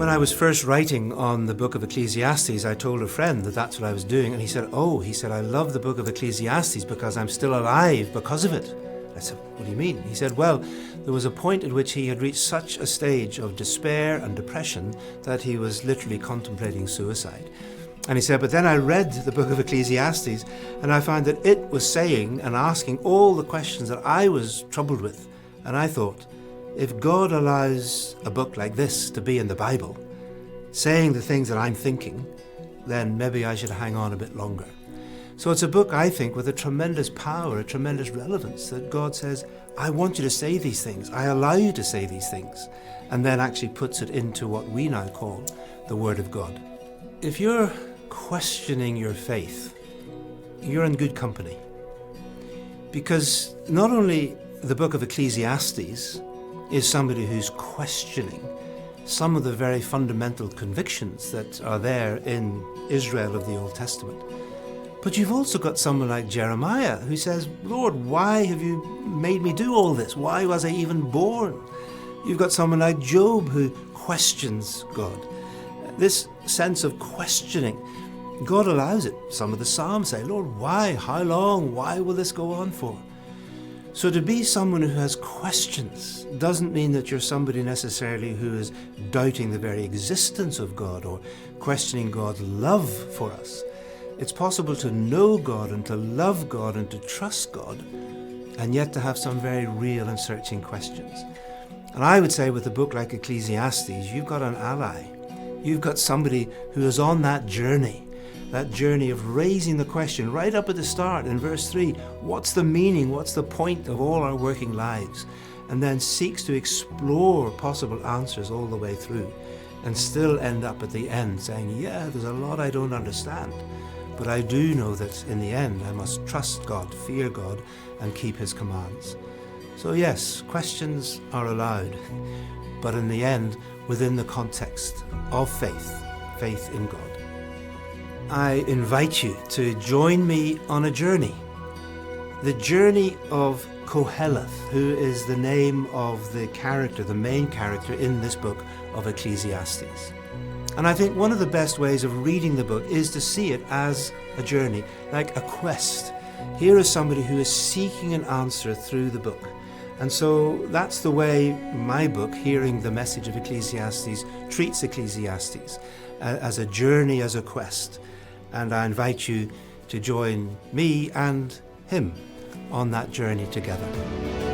When I was first writing on the book of Ecclesiastes, I told a friend that that's what I was doing, and he said, I love the book of Ecclesiastes because I'm still alive because of it. I said, what do you mean? He said, well, there was a point at which he had reached such a stage of despair and depression that he was literally contemplating suicide. And he said, but then I read the book of Ecclesiastes and I found that it was saying and asking all the questions that I was troubled with. And I thought, if God allows a book like this to be in the Bible, saying the things that I'm thinking, then maybe I should hang on a bit longer. So it's a book, I think, with a tremendous power, a tremendous relevance, that God says, I want you to say these things, I allow you to say these things, and then actually puts it into what we now call the Word of God. If you're questioning your faith, you're in good company. Because not only the book of Ecclesiastes is somebody who's questioning some of the very fundamental convictions that are there in Israel of the Old Testament, but you've also got someone like Jeremiah who says, Lord, why have you made me do all this? Why was I even born? You've got someone like Job who questions God. This sense of questioning, God allows it. Some of the Psalms say, Lord, why? How long? Why will this go on for? So to be someone who has questions doesn't mean that you're somebody necessarily who is doubting the very existence of God or questioning God's love for us. It's possible to know God and to love God and to trust God, and yet to have some very real and searching questions. And I would say with a book like Ecclesiastes, you've got an ally. You've got somebody who is on that journey of raising the question right up at the start in verse 3, what's the meaning, what's the point of all our working lives? And then seeks to explore possible answers all the way through, and still end up at the end saying, yeah, there's a lot I don't understand. But I do know that in the end I must trust God, fear God, and keep His commands. So yes, questions are allowed, but in the end, within the context of faith in God. I invite you to join me on a journey. The journey of Koheleth, who is the name of the main character in this book of Ecclesiastes. And I think one of the best ways of reading the book is to see it as a journey, like a quest. Here is somebody who is seeking an answer through the book. And so that's the way my book, Hearing the Message of Ecclesiastes, treats Ecclesiastes, as a journey, as a quest. And I invite you to join me and him on that journey together.